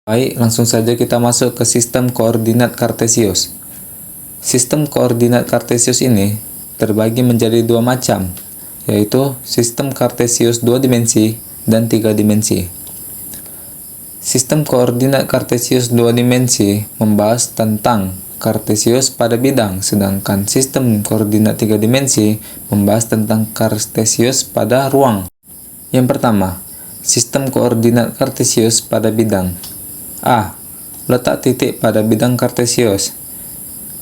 Baik, langsung saja kita masuk ke sistem koordinat kartesius. Sistem koordinat kartesius ini terbagi menjadi dua macam, yaitu sistem kartesius 2 dimensi dan 3 dimensi. Sistem koordinat kartesius 2 dimensi membahas tentang kartesius pada bidang, sedangkan sistem koordinat 3 dimensi membahas tentang kartesius pada ruang. Yang pertama, sistem koordinat kartesius pada bidang. A. Letak titik pada bidang kartesius.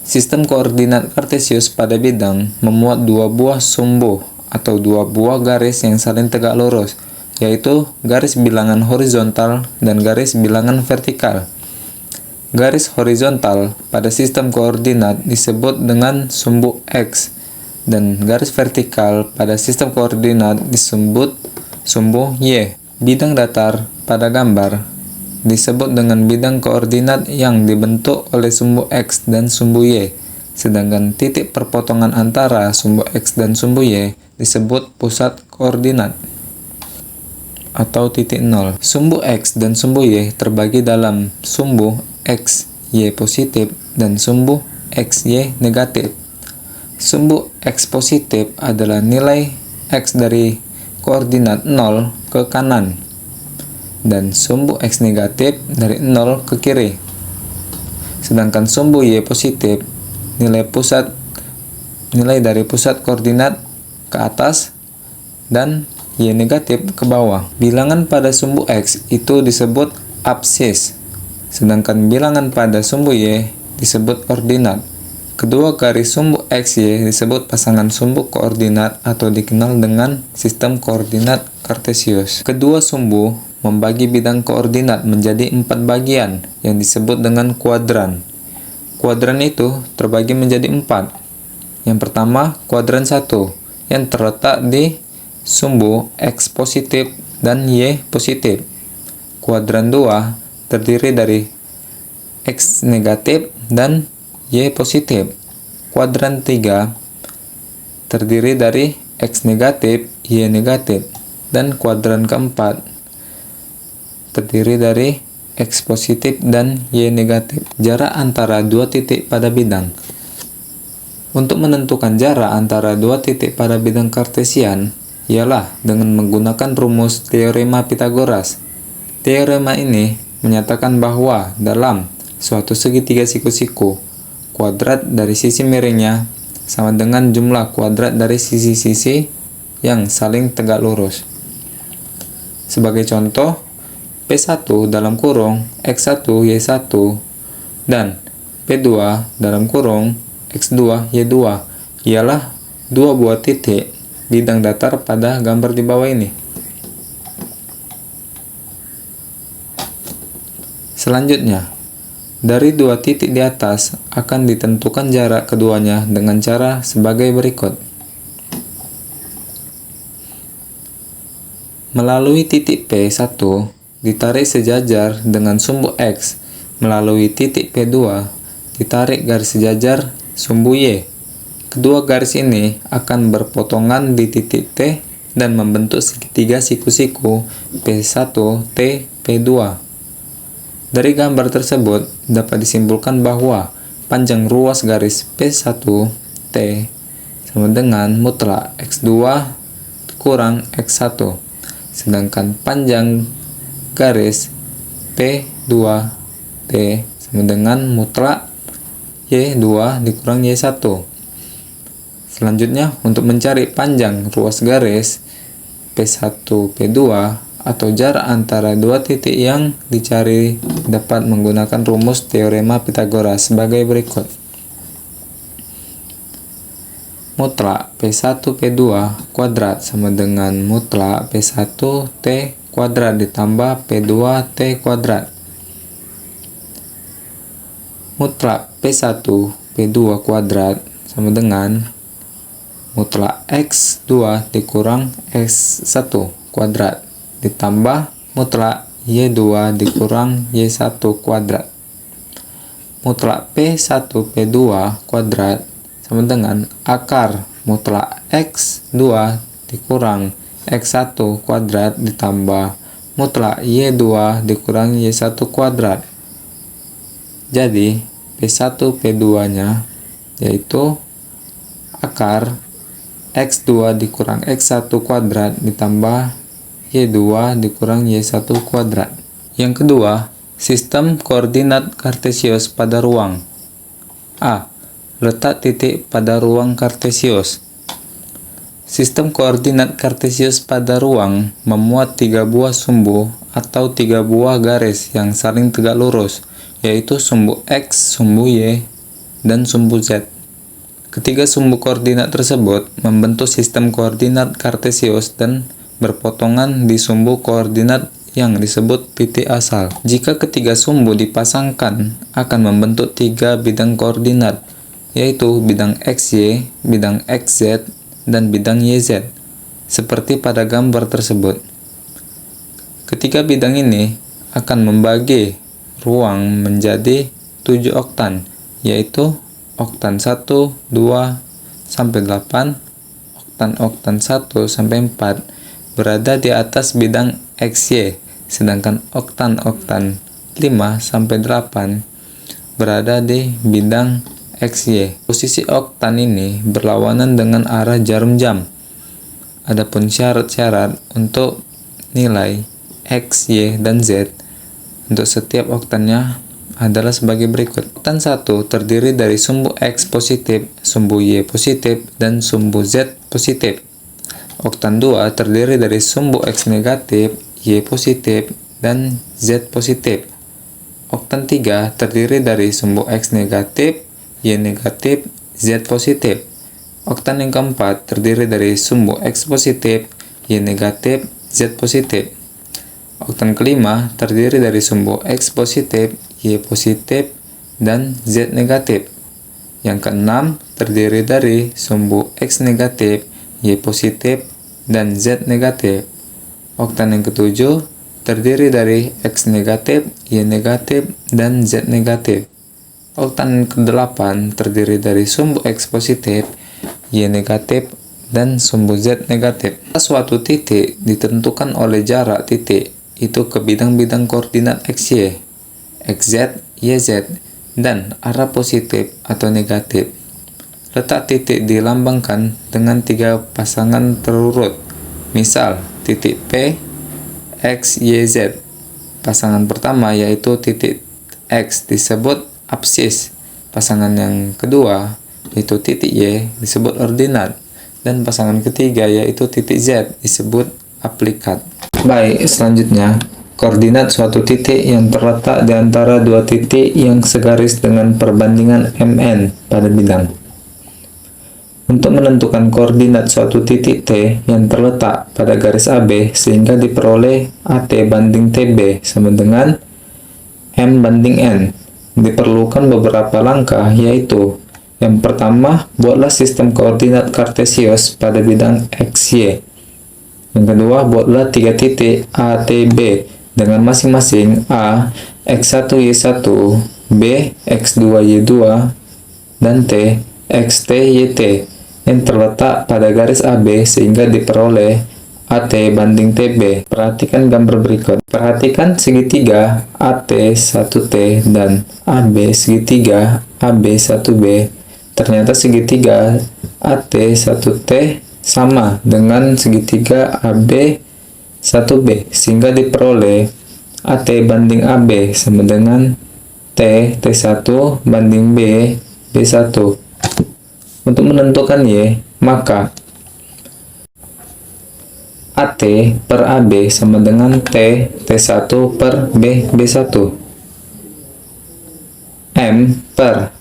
Sistem koordinat kartesius pada bidang memuat dua buah sumbu atau dua buah garis yang saling tegak lurus, yaitu garis bilangan horizontal dan garis bilangan vertikal. Garis horizontal pada sistem koordinat disebut dengan sumbu X, dan garis vertikal pada sistem koordinat disebut sumbu Y. Bidang datar pada gambar disebut dengan bidang koordinat yang dibentuk oleh sumbu X dan sumbu Y, sedangkan titik perpotongan antara sumbu X dan sumbu Y disebut pusat koordinat atau titik nol. Sumbu X dan sumbu Y terbagi dalam sumbu X, Y positif dan sumbu X, Y negatif. Sumbu X positif adalah nilai X dari koordinat 0 ke kanan, dan sumbu X negatif dari 0 ke kiri. Sedangkan sumbu Y positif nilai dari pusat koordinat ke atas dan Y negatif ke bawah. Bilangan pada sumbu X itu disebut absis, sedangkan bilangan pada sumbu Y disebut ordinat. Kedua garis sumbu X, Y disebut pasangan sumbu koordinat atau dikenal dengan sistem koordinat kartesius. Kedua sumbu membagi bidang koordinat menjadi 4 bagian yang disebut dengan kuadran. Kuadran itu terbagi menjadi 4. Yang pertama, kuadran 1 yang terletak di sumbu X positif dan Y positif. Kuadran 2 terdiri dari X negatif dan Y positif. Kuadran 3 terdiri dari X negatif, Y negatif. Dan kuadran keempat terdiri dari X positif dan Y negatif. Jarak antara dua titik pada bidang. Untuk menentukan jarak antara dua titik pada bidang kartesian ialah dengan menggunakan rumus teorema Pythagoras. Teorema ini menyatakan bahwa dalam suatu segitiga siku-siku, kuadrat dari sisi miringnya sama dengan jumlah kuadrat dari sisi-sisi yang saling tegak lurus. Sebagai contoh, P1 dalam kurung X1 Y1 dan P2 dalam kurung X2 Y2 ialah dua buah titik bidang datar pada gambar di bawah ini. Selanjutnya, dari dua titik di atas akan ditentukan jarak keduanya dengan cara sebagai berikut. Melalui titik P1 ditarik sejajar dengan sumbu X, melalui titik P2 ditarik garis sejajar sumbu Y. Kedua garis ini akan berpotongan di titik T dan membentuk segitiga siku-siku P1 T P2. Dari gambar tersebut dapat disimpulkan bahwa panjang ruas garis P1 T sama dengan mutlak X2 kurang X1, sedangkan panjang garis P2T sama dengan mutlak Y2 dikurang Y1. Selanjutnya, untuk mencari panjang ruas garis P1P2 atau jarak antara dua titik yang dicari dapat menggunakan rumus teorema Pythagoras sebagai berikut. Mutlak P1P2 kuadrat sama dengan mutlak P1T kuadrat ditambah P2T kuadrat. Mutlak P1 P2 kuadrat sama dengan mutlak X2 dikurang X1 kuadrat ditambah mutlak Y2 dikurang Y1 kuadrat. Mutlak P1 P2 kuadrat sama dengan akar mutlak X2 dikurang X1 kuadrat ditambah mutlak Y2 dikurang Y1 kuadrat. Jadi P1 P2 nya yaitu akar X2 dikurang X1 kuadrat ditambah Y2 dikurang Y1 kuadrat. Yang kedua, sistem koordinat kartesius pada ruang. A. Letak titik pada ruang kartesius. Sistem koordinat kartesius pada ruang memuat 3 buah sumbu atau 3 buah garis yang saling tegak lurus, yaitu sumbu X, sumbu Y, dan sumbu Z. Ketiga sumbu koordinat tersebut membentuk sistem koordinat kartesius dan berpotongan di sumbu koordinat yang disebut titik asal. Jika ketiga sumbu dipasangkan, akan membentuk 3 bidang koordinat, yaitu bidang XY, bidang XZ, dan bidang YZ, seperti pada gambar tersebut. Ketiga bidang ini akan membagi ruang menjadi 7 oktan, yaitu oktan 1, 2, sampai 8, oktan 1 sampai 4 berada di atas bidang XY, sedangkan oktan 5 sampai 8 berada di bidang XY. Posisi oktan ini berlawanan dengan arah jarum jam. Adapun syarat-syarat untuk nilai X, Y, dan Z untuk setiap oktannya adalah sebagai berikut. Oktan 1 terdiri dari sumbu X positif, sumbu Y positif, dan sumbu Z positif. Oktan 2 terdiri dari sumbu X negatif, Y positif, dan Z positif. Oktan 3 terdiri dari sumbu X negatif, Y negatif, Z positif. Oktan yang keempat terdiri dari sumbu X positif, Y negatif, Z positif. Oktan kelima terdiri dari sumbu X positif, Y positif, dan Z negatif. Yang keenam terdiri dari sumbu X negatif, Y positif, dan Z negatif. Oktan yang ketujuh terdiri dari X negatif, Y negatif, dan Z negatif. Oktan yang ke-8 terdiri dari sumbu X positif, Y negatif, dan sumbu Z negatif. Suatu titik ditentukan oleh jarak titik itu ke bidang-bidang koordinat XY, XZ, YZ, dan arah positif atau negatif. Letak titik dilambangkan dengan 3 pasangan terurut. Misal, titik P, X, Y, Z. Pasangan pertama yaitu titik X disebut apsis. Pasangan yang kedua yaitu titik Y disebut ordinat. Dan pasangan ketiga yaitu titik Z disebut aplikat. Baik, selanjutnya koordinat suatu titik yang terletak di antara dua titik yang segaris dengan perbandingan MN pada bidang. Untuk menentukan koordinat suatu titik T yang terletak pada garis AB sehingga diperoleh AT banding TB sama dengan M banding N, diperlukan beberapa langkah, yaitu yang pertama, buatlah sistem koordinat kartesius pada bidang XY. Yang kedua, buatlah 3 titik A, T, B dengan masing-masing A, X1, Y1, B, X2, Y2, dan T, XT, YT yang terletak pada garis AB sehingga diperoleh AT banding TB. Perhatikan gambar berikut. Perhatikan segitiga AT 1T dan AB segitiga AB 1B. Ternyata segitiga AT 1T sama dengan segitiga AB 1B sehingga diperoleh AT banding AB sama dengan T1 banding B, B1. Untuk menentukan Y, maka AT per AB sama dengan T1 per B, B1. M per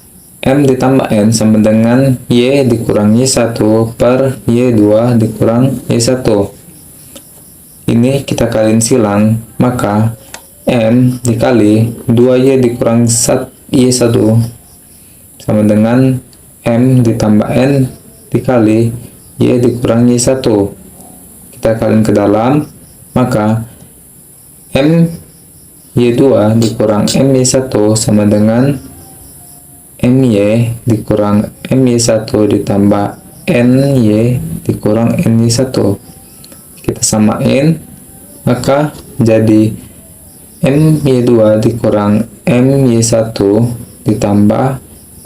M ditambah N sama dengan Y dikurang Y1 per Y2 dikurang Y1. Ini kita kaliin silang, maka M dikali 2Y dikurang Y1 sama dengan M ditambah N dikali Y dikurang Y1. Kita kaliin ke dalam, maka M Y2 dikurang MY1 sama dengan MY dikurang MY1 ditambah NY dikurang NY1. Kita samain, maka Jadi MY2 dikurang MY1 ditambah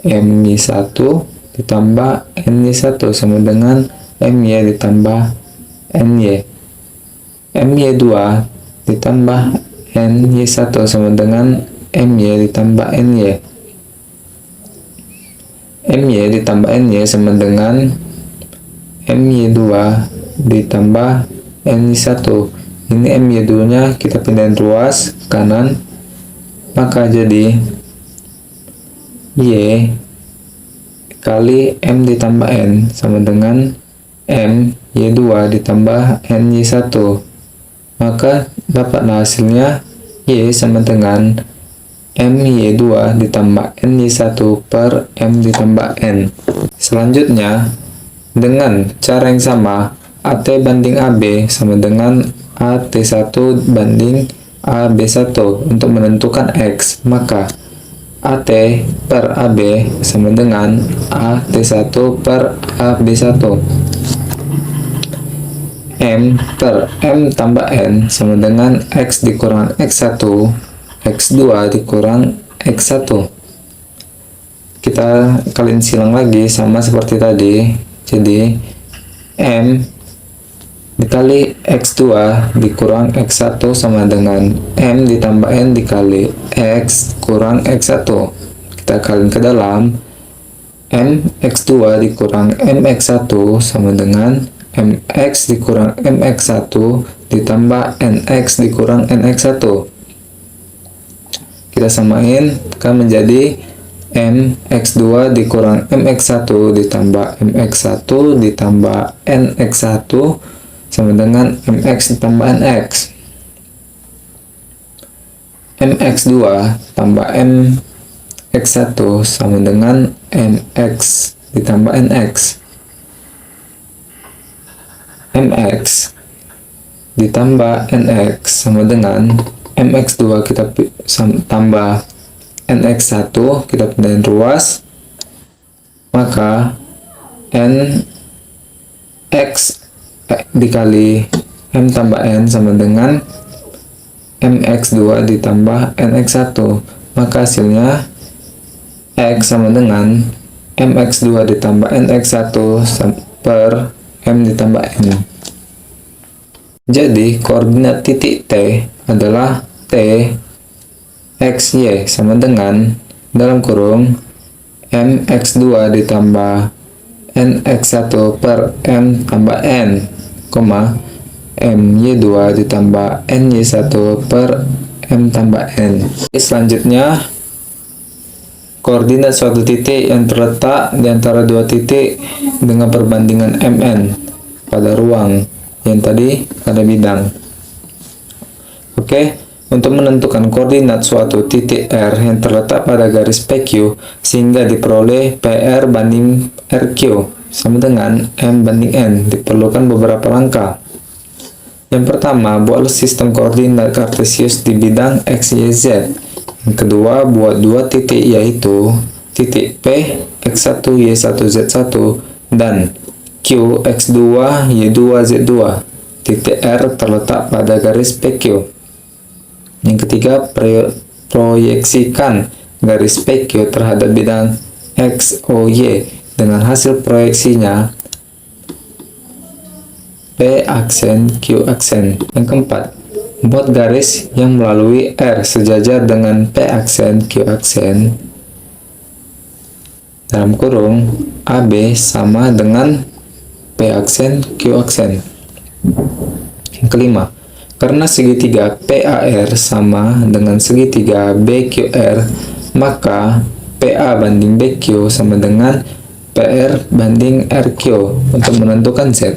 MY1 ditambah NY1 sama dengan MY ditambah NY. MY2 ditambah NY1 sama dengan MY ditambah NY. MY ditambah NY sama dengan MY2 ditambah NY1. Ini MY2 nya kita pindahin ruas ke kanan, maka jadi Y kali M ditambah N sama dengan M Y2 ditambah NY1. Maka dapatlah hasilnya Y sama dengan MY2 ditambah NY1 per M ditambah N. Selanjutnya, dengan cara yang sama, AT banding AB sama dengan AT1 banding AB1 untuk menentukan X, maka AT per AB sama dengan AT1 per AB1. M per M tambah N sama dengan X dikurang X1, X2 dikurang X1. Kita kalian silang lagi sama seperti tadi. Jadi M dikali X2 dikurang X1 sama dengan M ditambah N dikali X kurang X1. Kita kalian ke dalam, M X2 dikurang MX1 sama dengan MX dikurang MX1 ditambah NX dikurang NX1. Kita samain, akan menjadi MX2 dikurang MX1 ditambah MX1 ditambah NX1 sama dengan MX ditambah NX. MX2 tambah MX1 sama dengan MX ditambah NX. MX ditambah NX sama dengan MX2 kita tambah NX1, kita pindahin ruas, maka NX dikali M tambah N sama dengan MX2 ditambah NX1, maka hasilnya X sama dengan MX2 ditambah NX1 per M ditambah N. Jadi koordinat titik T adalah T XY sama dengan dalam kurung MX2 ditambah NX1 per M tambah N, MY2 ditambah NY1 per M tambah N. Selanjutnya, koordinat suatu titik yang terletak di antara dua titik dengan perbandingan MN pada ruang yang tadi pada bidang. Oke, untuk menentukan koordinat suatu titik R yang terletak pada garis PQ sehingga diperoleh PR banding RQ sama dengan M banding N, diperlukan beberapa langkah. Yang pertama, buatlah sistem koordinat kartesius di bidang X, Y, Z. Yang kedua, buat dua titik yaitu titik P, X1, Y1, Z1 dan Q, X2, Y2, Z2. Titik R terletak pada garis PQ. Yang ketiga, proyeksikan garis PQ terhadap bidang X, O, Y dengan hasil proyeksinya P aksen, Q aksen. Yang keempat, buat garis yang melalui R sejajar dengan P aksen, Q aksen dalam kurung AB sama dengan P aksen, Q aksen. Yang kelima, karena segitiga PAR sama dengan segitiga BQR, maka PA banding BQ sama dengan PR banding RQ untuk menentukan Z.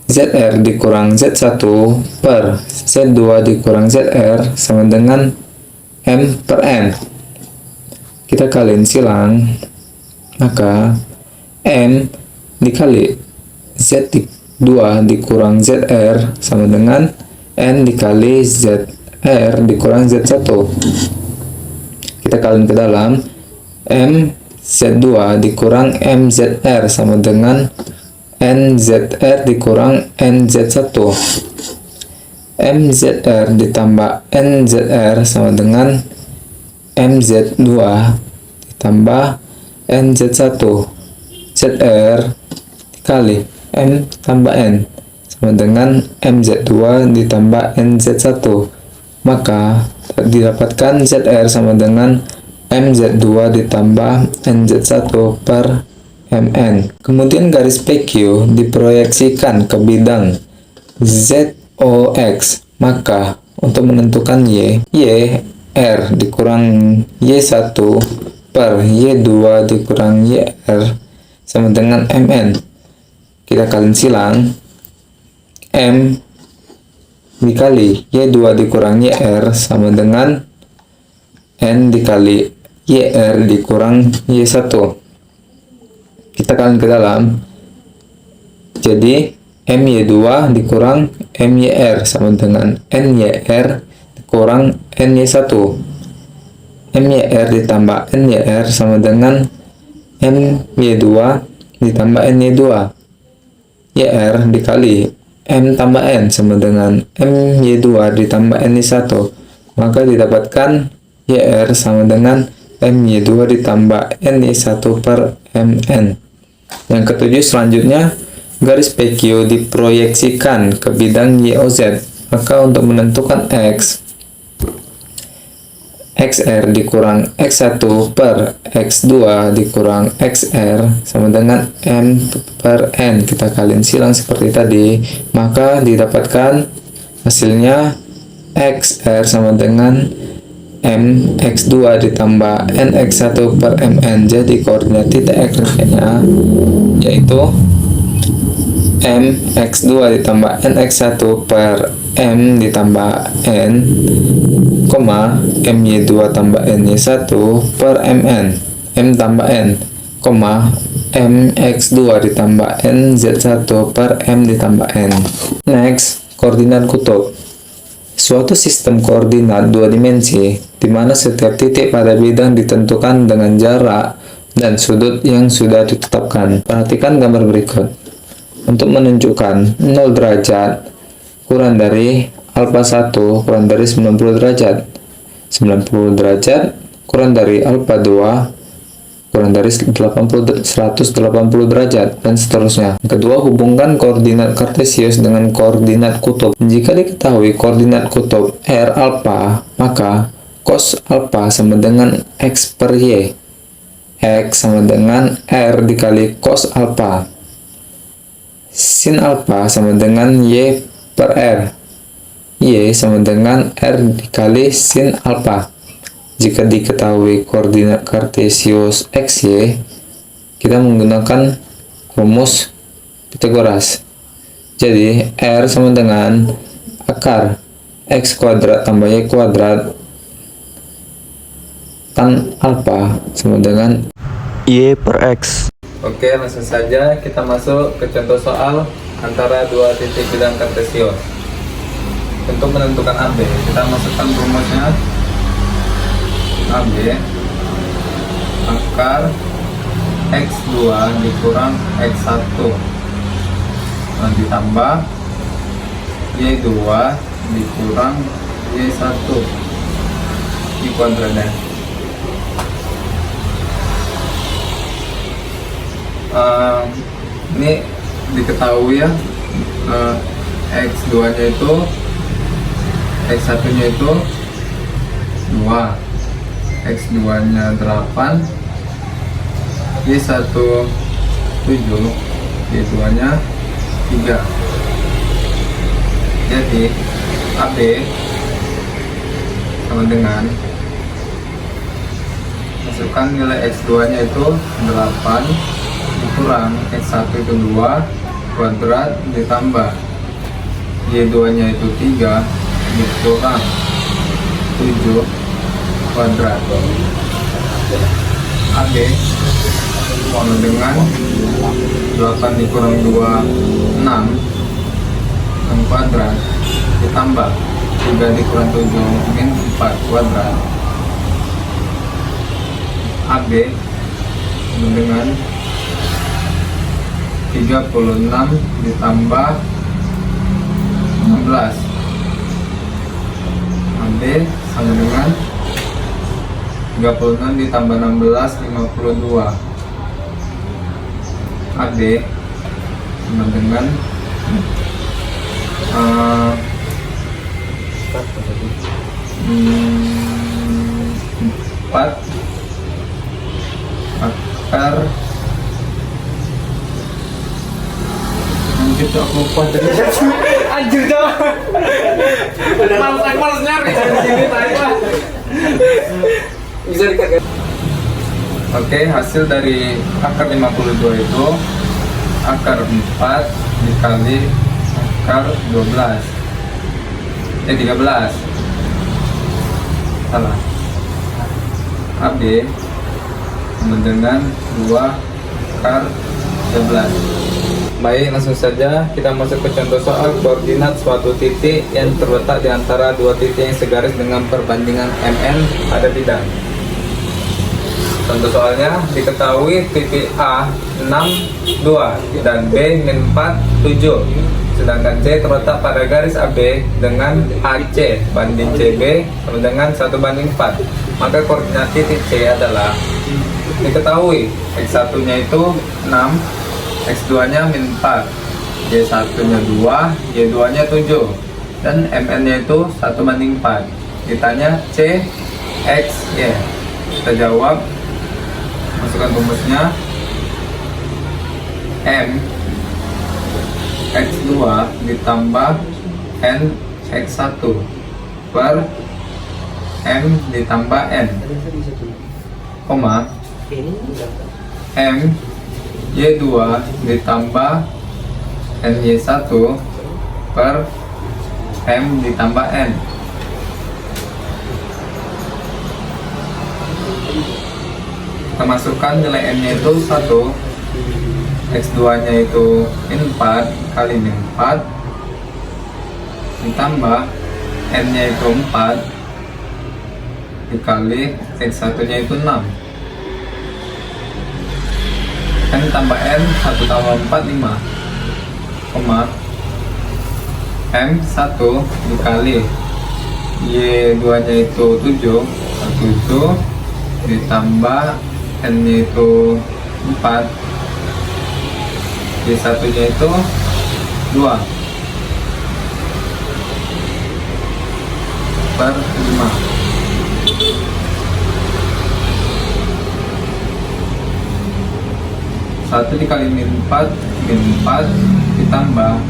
ZR dikurang Z1 per Z2 dikurang ZR sama dengan M per N. Kita kaliin silang, maka M dikali Z2 dikurang ZR sama dengan N dikali ZR dikurang Z1. Kita kaliin ke dalam, M Z2 dikurang MZR sama dengan NZR dikurang NZ1. MZR ditambah NZR sama dengan MZ2 ditambah NZ1. ZR dikali M tambah N sama dengan MZ2 ditambah NZ1. Maka didapatkan ZR sama dengan MZ2 ditambah NZ1 per MN. Kemudian garis PQ diproyeksikan ke bidang ZOX. Maka untuk menentukan Y R dikurang Y1 per Y2 dikurang YR sama dengan MN. Kita kalian silang, M dikali Y2 dikurang YR sama dengan N dikali YR dikurang Y1. Kita kalian ke dalam, jadi MY2 dikurang MYR sama dengan NYR dikurang NY1. MYR ditambah NYR sama dengan MY2 ditambah NY2. YR dikali M tambah N sama dengan MY2 ditambah NY1. Maka didapatkan YR sama dengan MY2 ditambah NY1 per MN. Yang ketujuh selanjutnya, garis PQ diproyeksikan ke bidang YOZ. Maka untuk menentukan X, XR dikurang X1 per X2 dikurang XR sama dengan M per N. Kita kalian silang seperti tadi, maka didapatkan hasilnya XR sama dengan M X2 ditambah N X1 per MN. Jadi koordinat titik X-nya yaitu M X2 ditambah N X1 per M ditambah N, MY2 tambah NY1 per MN. M tambah N, M X2 ditambah NZ1 per M ditambah N. Next, koordinat kutub. Suatu sistem koordinat dua dimensi di mana setiap titik pada bidang ditentukan dengan jarak dan sudut yang sudah ditetapkan. Perhatikan gambar berikut. Untuk menunjukkan 0 derajat kurang dari alfa 1 kurang dari 90 derajat. 90 derajat kurang dari alfa 2 kurang dari 180 derajat, dan seterusnya. Kedua, hubungkan koordinat kartesius dengan koordinat kutub. Jika diketahui koordinat kutub R alfa, maka cos alfa sama dengan X per Y. X sama dengan R dikali cos alfa. Sin alfa sama dengan Y per R. Y sama dengan R dikali sin alfa. Jika diketahui koordinat kartesius XY, kita menggunakan rumus Pythagoras. Jadi R sama dengan akar X kuadrat tambah Y kuadrat tan alfa sama dengan Y per X. Oke, langsung saja kita masuk ke contoh soal antara dua titik bidang kartesius. Untuk menentukan AB, kita masukkan rumusnya. AB akar X2 dikurang X1 ditambah Y2 dikurang Y1 di kuadratnya. Ini diketahui ya, X2 nya itu X1 nya itu 2, X2 nya 8, Y1 7, Y2 nya 3. Jadi AB sama dengan, masukkan nilai X2 nya itu 8 dikurang X1 itu 2 kuadrat ditambah Y2 nya itu 3 dikurang 7 kuadrat. AB sama dengan 8 dikurang 2 6 kuadrat ditambah 3 dikurang 7 min 4 kuadrat. AB sama dengan 36 ditambah 16 B sama dengan 36 ditambah 16 52. AB sama dengan 4 akar anjir tuh aku lupa tadi. Anjir dah. Males nyari di sini tanya. Bisa dikatakan. Oke, hasil dari akar 52 itu akar 4 dikali akar 12 13. Salah. AB sama dengan 2 akar 13. Baik, langsung saja kita masuk ke contoh soal koordinat suatu titik yang terletak di antara dua titik yang segaris dengan perbandingan MN pada bidang. Contoh soalnya, diketahui titik A 6, 2 dan B min 4, 7. Sedangkan C terletak pada garis AB dengan AC banding CB sama dengan 1:4. Maka koordinat titik C adalah diketahui X1 nya itu 6, X2 nya min 4, Y1 nya 2, Y2 nya 7, dan MN nya itu 1:4. Ditanya C, X, Y. Kita jawab, masukkan rumusnya. M X2 ditambah N X1 per M ditambah N, koma M Y2 ditambah NY1 per M ditambah N. Kita masukkan nilai M nya itu 1, X2 nya itu min 4 kali min 4 ditambah N nya itu 4 dikali X1 nya itu 6. N tambah N 1 tambah 4 5, koma M 1 dikali Y2 nya itu 7 ditambah N nya itu 4, Y1 nya itu 2 per 5. Satu dikali min 4 ditambah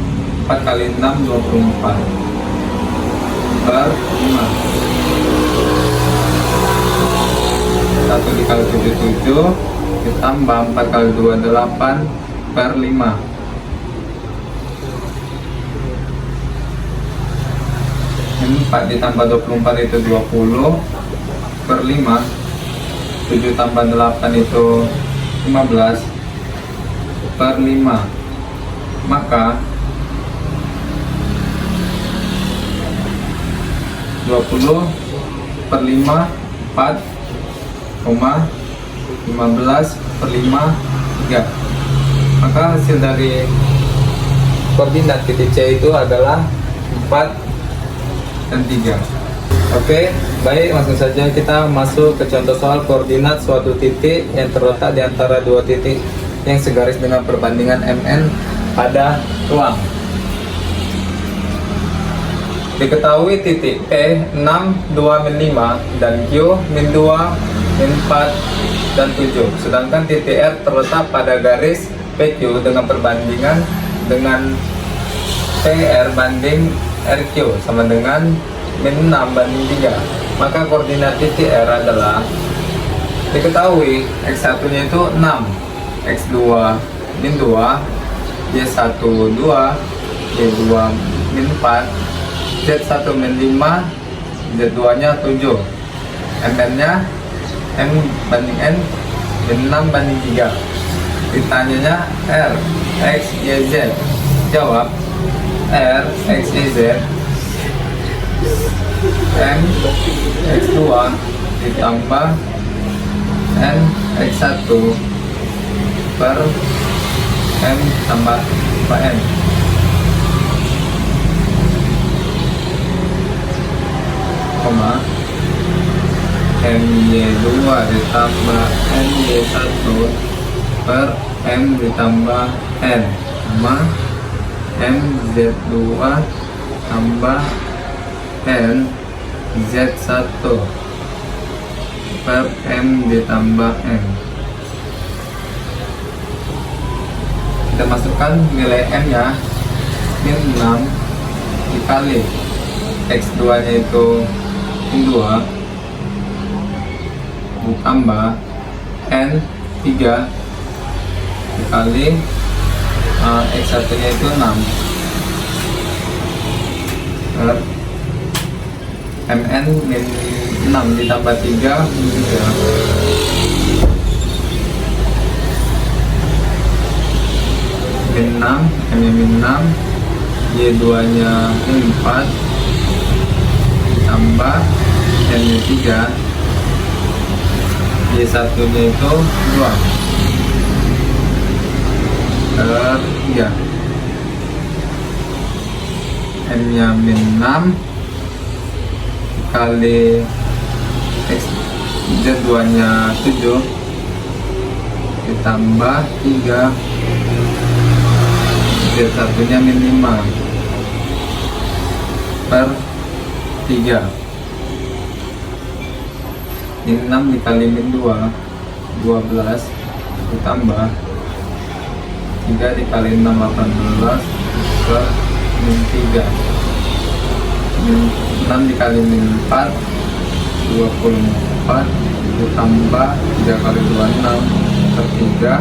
4 kali 6 24 per 5. 1 dikali 7 ditambah 4 kali 2 8 per 5. 4 ditambah 24 itu 20 per 5. 7 tambah 8 itu 15 per 5. Maka 20 per 5 4, 15 per 5 3. Maka hasil dari koordinat titik C itu adalah 4 dan 3. Oke, baik, langsung saja kita masuk ke contoh soal koordinat suatu titik yang terletak di antara dua titik yang segaris dengan perbandingan MN pada ruang. Diketahui titik P 6, 2, min 5 dan Q min 2, min 4 dan 7. Sedangkan titik R terletak pada garis PQ dengan perbandingan dengan PR banding RQ sama dengan min 6 banding 3. Maka koordinat titik R adalah diketahui X1 nya itu 6, X2 min 2, Y1 2, Y2 min 4, Z1 min 5, Z2 nya 7. MN nya M banding N min 6 banding 3. Ditanyanya R, X, Y, Z. Jawab R, X, Y, Z M, X2 ditambah N, X1 per M tambah N. koma MY2 ditambah MY1 per M ditambah N, sama MZ2 tambah N Z1 per M ditambah N. Kita masukkan nilai M nya, min 6 dikali X2 nya itu min 2 ditambah N 3 dikali X1 nya itu 6 per MN min 6 ditambah 3 min 3 min 6, M nya min 6, Y2 nya min 4 ditambah N nya 3, Y1 nya itu 2 per 3, M nya min 6 dikali X Z2 nya 7 ditambah 3, Z1 nya min 5 per 3, min 6 dikali min 2 12 ditambah 3 dikali 6 18 per min 3, min 6 dikali min 4 24 ditambah 3 kali 2 6 per 3,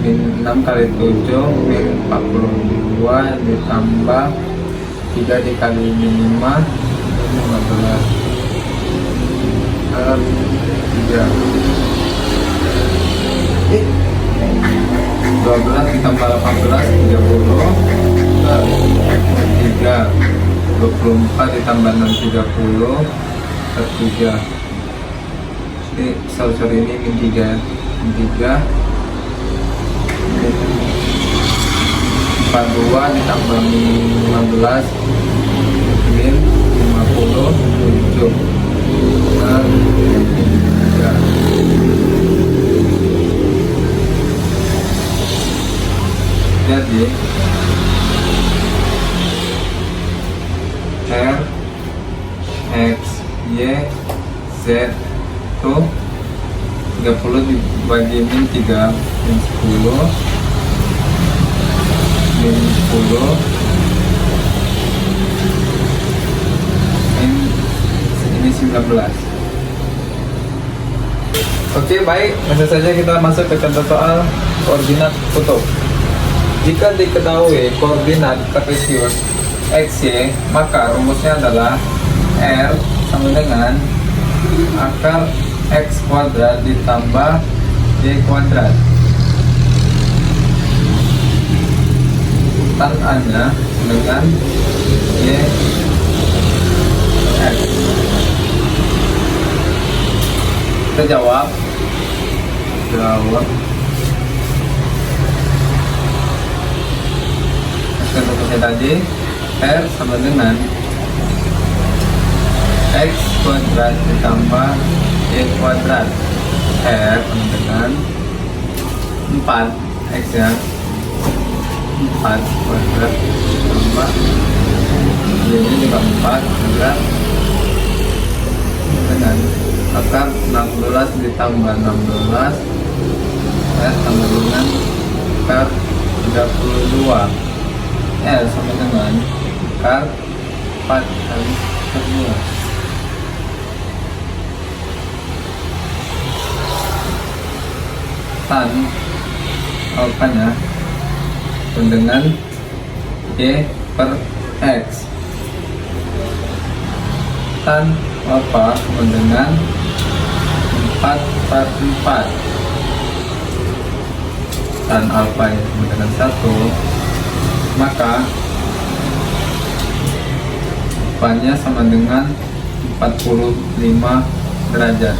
min 6 kali 7 min 42 ditambah 3 dikali min 5 min 15 per 3, 12 ditambah 18 30 per 3, 24 ditambah 6 30 per 3. Ini sorry ini min 3 min 3 min 42 ditambah min 15 min 57 per 3. Jadi R X Y Z itu 30 dibagi min 3 min 10 min 10 min ini 19. Oke, baik, langsung saja kita masuk ke contoh soal koordinat kutub. Jika diketahui koordinat kartesius XY, maka rumusnya adalah R sama dengan akar X kuadrat ditambah Y kuadrat. Tan A nya dengan Y X. Kita jawab. Rumusnya tadi R sama dengan X kuadrat ditambah Y kuadrat. R sama dengan 4 X nya 4 kuadrat ditambah Y nya juga 4 kuadrat dengan akar 16 ditambah 16 R sama dengan akar 32. L sama dengan akar 4 kali 2. Tan alfanya dengan Y per X. Tan alfa dengan 4 per 4. Tan alfa dengan 1, maka alfanya sama dengan 45 derajat.